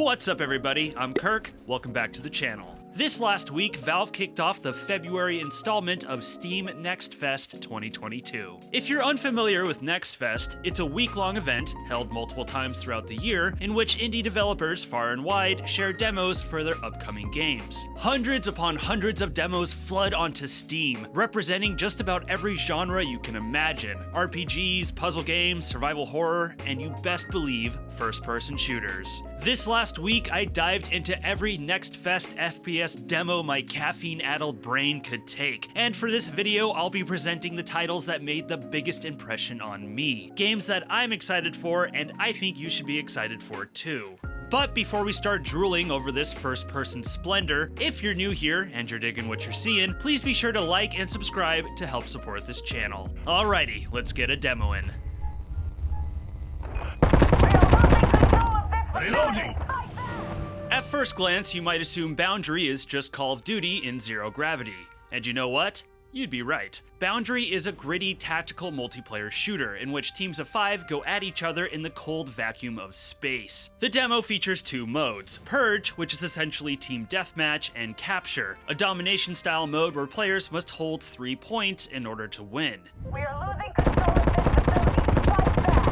What's up everybody, I'm Kirk, welcome back to the channel. This last week, Valve kicked off the February installment of Steam Next Fest 2022. If you're unfamiliar with Next Fest, it's a week-long event, held multiple times throughout the year, in which indie developers far and wide share demos for their upcoming games. Hundreds upon hundreds of demos flood onto Steam, representing just about every genre you can imagine. RPGs, puzzle games, survival horror, and you best believe, first-person shooters. This last week, I dived into every Next Fest FPS demo my caffeine-addled brain could take, and for this video, I'll be presenting the titles that made the biggest impression on me. Games that I'm excited for, and I think you should be excited for too. But before we start drooling over this first-person splendor, if you're new here and you're digging what you're seeing, please be sure to like and subscribe to help support this channel. Alrighty, let's get a demo in. Reloading! At first glance, you might assume Boundary is just Call of Duty in zero gravity. And you know what? You'd be right. Boundary is a gritty, tactical multiplayer shooter in which teams of 5 go at each other in the cold vacuum of space. The demo features two modes: Purge, which is essentially team deathmatch, and Capture, a domination-style mode where players must hold 3 points in order to win. We are losing control of this facility. Fight back!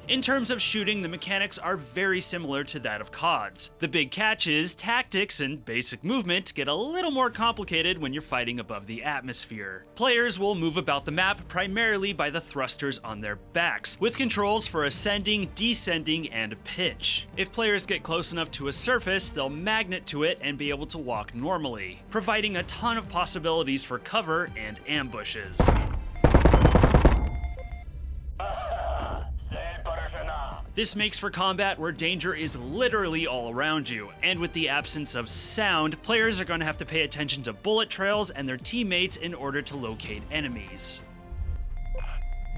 In terms of shooting, the mechanics are very similar to that of CODs. The big catch is tactics and basic movement get a little more complicated when you're fighting above the atmosphere. Players will move about the map primarily by the thrusters on their backs, with controls for ascending, descending, and pitch. If players get close enough to a surface, they'll magnet to it and be able to walk normally, providing a ton of possibilities for cover and ambushes. This makes for combat where danger is literally all around you, and with the absence of sound, players are going to have to pay attention to bullet trails and their teammates in order to locate enemies.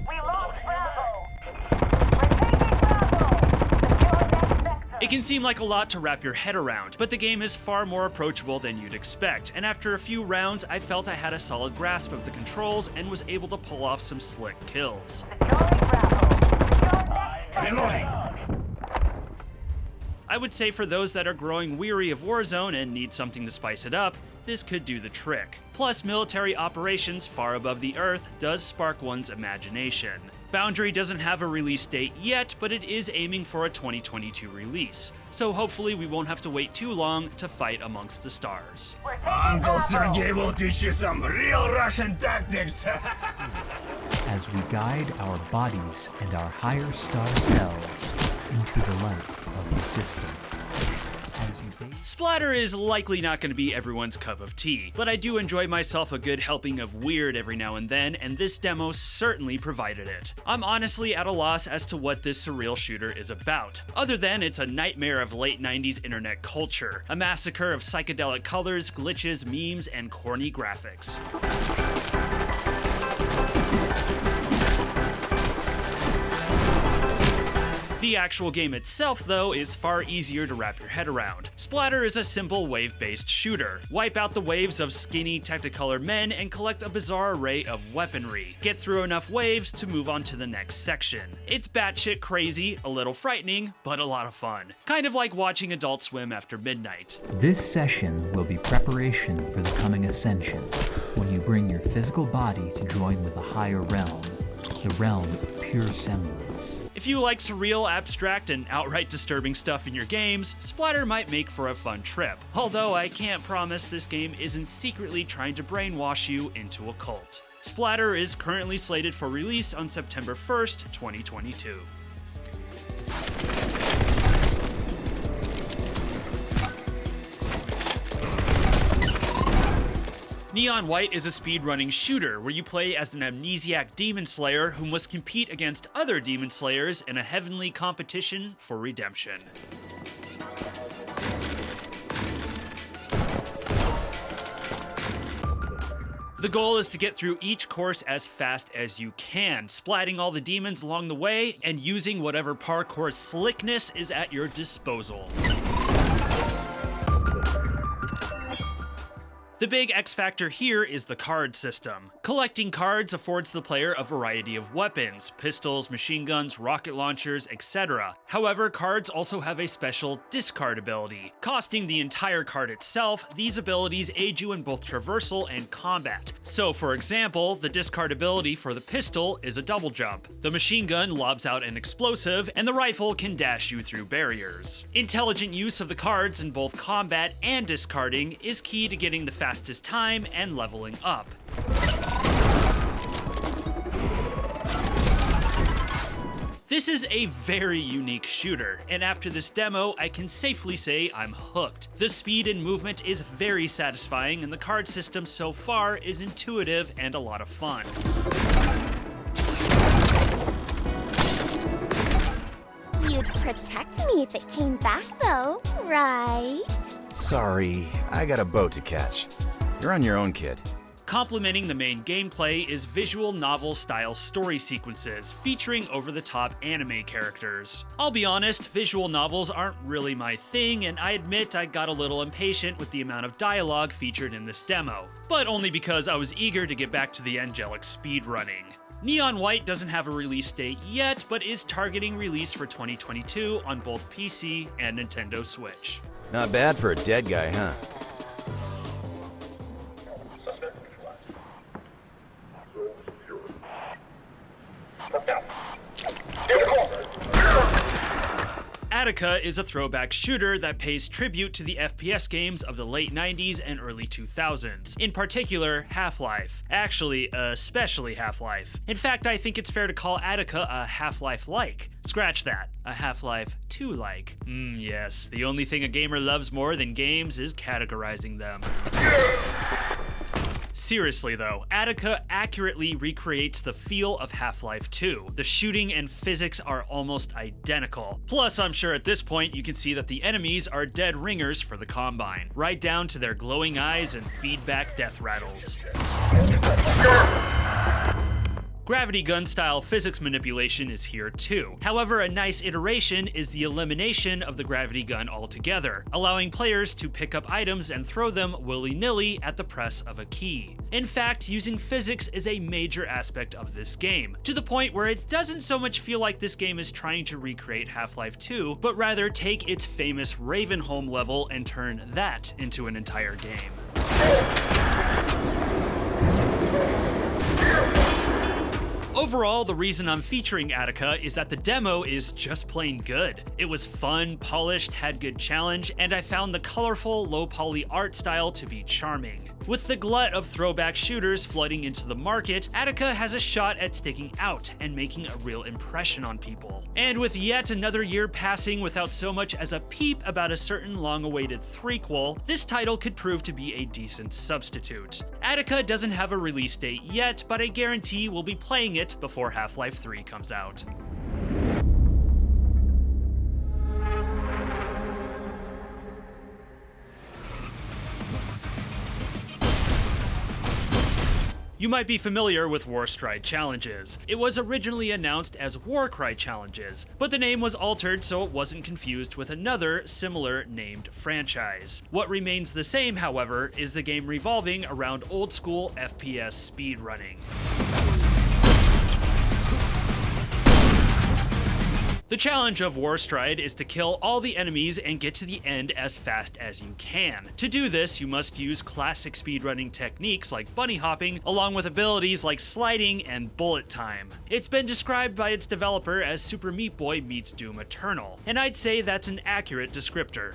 We lost Bravo! We're taking Bravo! Secure next sector! It can seem like a lot to wrap your head around, but the game is far more approachable than you'd expect, and after a few rounds, I felt I had a solid grasp of the controls and was able to pull off some slick kills. Securing Bravo! Secure next Reloading! I would say for those that are growing weary of Warzone and need something to spice it up, this could do the trick. Plus, military operations far above the earth does spark one's imagination. Boundary doesn't have a release date yet, but it is aiming for a 2022 release, so hopefully we won't have to wait too long to fight amongst the stars. We're taking Uncle Bravo! Sergey will teach you some real Russian tactics! As we guide our bodies and our higher star selves into the light of the system. As you Splatter is likely not going to be everyone's cup of tea, but I do enjoy myself a good helping of weird every now and then, and this demo certainly provided it. I'm honestly at a loss as to what this surreal shooter is about, other than it's a nightmare of late 90s internet culture, a massacre of psychedelic colors, glitches, memes, and corny graphics. The actual game itself, though, is far easier to wrap your head around. Splatter is a simple wave-based shooter. Wipe out the waves of skinny, technicolored men and collect a bizarre array of weaponry. Get through enough waves to move on to the next section. It's batshit crazy, a little frightening, but a lot of fun. Kind of like watching Adult Swim after midnight. This session will be preparation for the coming ascension, when you bring your physical body to join with a higher realm, the realm of pure semblance. If you like surreal, abstract, and outright disturbing stuff in your games, Splatter might make for a fun trip. Although I can't promise this game isn't secretly trying to brainwash you into a cult. Splatter is currently slated for release on September 1st, 2022. Neon White is a speedrunning shooter where you play as an amnesiac demon slayer who must compete against other demon slayers in a heavenly competition for redemption. The goal is to get through each course as fast as you can, splatting all the demons along the way and using whatever parkour slickness is at your disposal. The big X factor here is the card system. Collecting cards affords the player a variety of weapons, pistols, machine guns, rocket launchers, etc. However, cards also have a special discard ability. Costing the entire card itself, these abilities aid you in both traversal and combat. So for example, the discard ability for the pistol is a double jump. The machine gun lobs out an explosive, and the rifle can dash you through barriers. Intelligent use of the cards in both combat and discarding is key to getting the fastest time and leveling up. This is a very unique shooter, and after this demo, I can safely say I'm hooked. The speed and movement is very satisfying, and the card system so far is intuitive and a lot of fun. You'd protect me if it came back, though, right? Sorry, I got a boat to catch. You're on your own, kid. Complementing the main gameplay is visual novel-style story sequences featuring over-the-top anime characters. I'll be honest, visual novels aren't really my thing, and I admit I got a little impatient with the amount of dialogue featured in this demo, but only because I was eager to get back to the angelic speedrunning. Neon White doesn't have a release date yet, but is targeting release for 2022 on both PC and Nintendo Switch. Not bad for a dead guy, huh? ADACA is a throwback shooter that pays tribute to the FPS games of the late 90s and early 2000s, in particular Half-Life. Actually, especially Half-Life. In fact, I think it's fair to call ADACA a Half-Life-like. Scratch that, a Half-Life 2-like. Yes, the only thing a gamer loves more than games is categorizing them. Seriously though, ADACA accurately recreates the feel of Half-Life 2. The shooting and physics are almost identical. Plus, I'm sure at this point you can see that the enemies are dead ringers for the Combine, right down to their glowing eyes and feedback death rattles. Gravity gun style physics manipulation is here too. However, a nice iteration is the elimination of the gravity gun altogether, allowing players to pick up items and throw them willy-nilly at the press of a key. In fact, using physics is a major aspect of this game, to the point where it doesn't so much feel like this game is trying to recreate Half-Life 2, but rather take its famous Ravenholm level and turn that into an entire game. Overall, the reason I'm featuring ADACA is that the demo is just plain good. It was fun, polished, had good challenge, and I found the colorful, low-poly art style to be charming. With the glut of throwback shooters flooding into the market, ADACA has a shot at sticking out and making a real impression on people. And with yet another year passing without so much as a peep about a certain long-awaited threequel, this title could prove to be a decent substitute. ADACA doesn't have a release date yet, but I guarantee we'll be playing it before Half-Life 3 comes out. You might be familiar with Warstride Challenges. It was originally announced as Warcry Challenges, but the name was altered so it wasn't confused with another similar named franchise. What remains the same, however, is the game revolving around old-school FPS speedrunning. The challenge of Warstride is to kill all the enemies and get to the end as fast as you can. To do this, you must use classic speedrunning techniques like bunny hopping, along with abilities like sliding and bullet time. It's been described by its developer as Super Meat Boy meets Doom Eternal, and I'd say that's an accurate descriptor.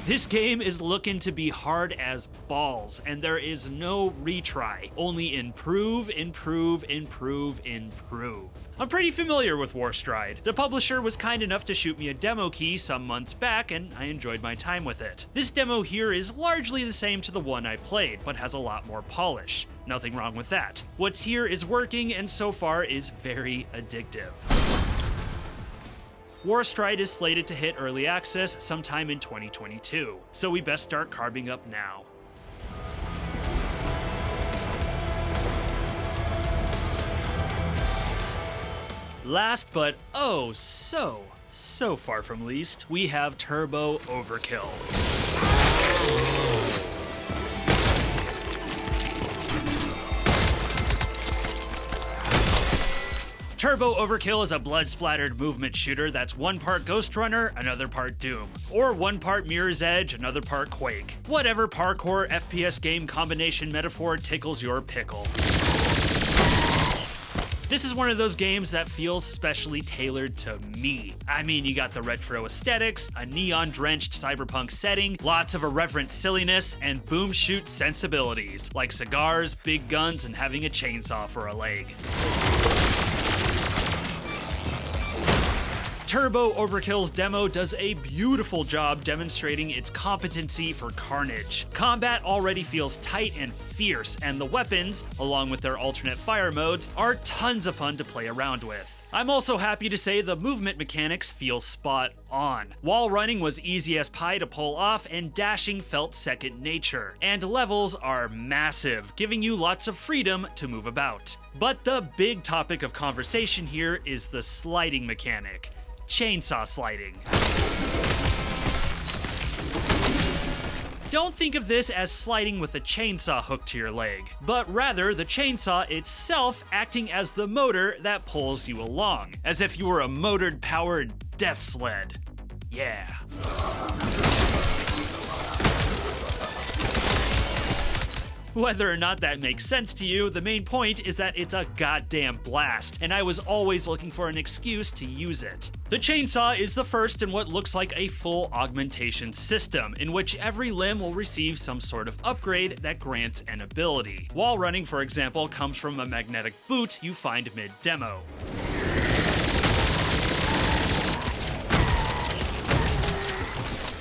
This game is looking to be hard as balls, and there is no retry, only improve, improve, improve, improve. I'm pretty familiar with Warstride. The publisher was kind enough to shoot me a demo key some months back, and I enjoyed my time with it. This demo here is largely the same to the one I played, but has a lot more polish. Nothing wrong with that. What's here is working, and so far is very addictive. Warstride is slated to hit early access sometime in 2022, so we best start carving up now. Last but oh so So far from least, we have Turbo Overkill. Turbo Overkill is a blood-splattered movement shooter that's one part Ghost Runner, another part Doom. Or one part Mirror's Edge, another part Quake. Whatever parkour FPS game combination metaphor tickles your pickle. This is one of those games that feels specially tailored to me. I mean, you got the retro aesthetics, a neon-drenched cyberpunk setting, lots of irreverent silliness, and boom shoot sensibilities, like cigars, big guns, and having a chainsaw for a leg. Turbo Overkill's demo does a beautiful job demonstrating its competency for carnage. Combat already feels tight and fierce, and the weapons, along with their alternate fire modes, are tons of fun to play around with. I'm also happy to say the movement mechanics feel spot on. Wall running was easy as pie to pull off, and dashing felt second nature. And levels are massive, giving you lots of freedom to move about. But the big topic of conversation here is the sliding mechanic. Chainsaw sliding. Don't think of this as sliding with a chainsaw hooked to your leg, but rather the chainsaw itself acting as the motor that pulls you along, as if you were a motor-powered death sled. Yeah. Whether or not that makes sense to you, the main point is that it's a goddamn blast, and I was always looking for an excuse to use it. The chainsaw is the first in what looks like a full augmentation system, in which every limb will receive some sort of upgrade that grants an ability. Wall running, for example, comes from a magnetic boot you find mid-demo.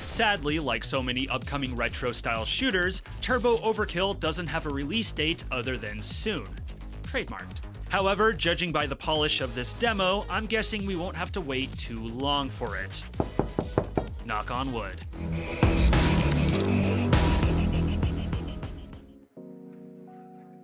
Sadly, like so many upcoming retro-style shooters, Turbo Overkill doesn't have a release date other than soon. Trademarked. However, judging by the polish of this demo, I'm guessing we won't have to wait too long for it. Knock on wood.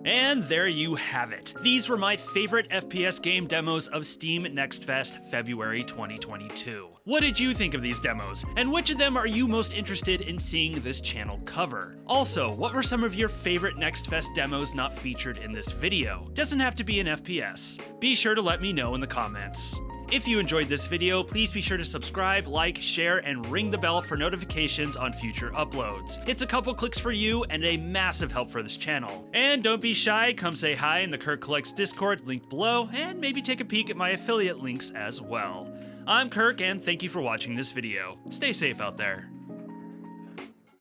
And there you have it. These were my favorite FPS game demos of Steam Next Fest February 2022. What did you think of these demos? And which of them are you most interested in seeing this channel cover? Also, what were some of your favorite Next Fest demos not featured in this video? Doesn't have to be an FPS. Be sure to let me know in the comments. If you enjoyed this video, please be sure to subscribe, like, share, and ring the bell for notifications on future uploads. It's a couple clicks for you and a massive help for this channel. And don't be shy, come say hi in the Kirk Collects Discord linked below, and maybe take a peek at my affiliate links as well. I'm Kirk, and thank you for watching this video. Stay safe out there.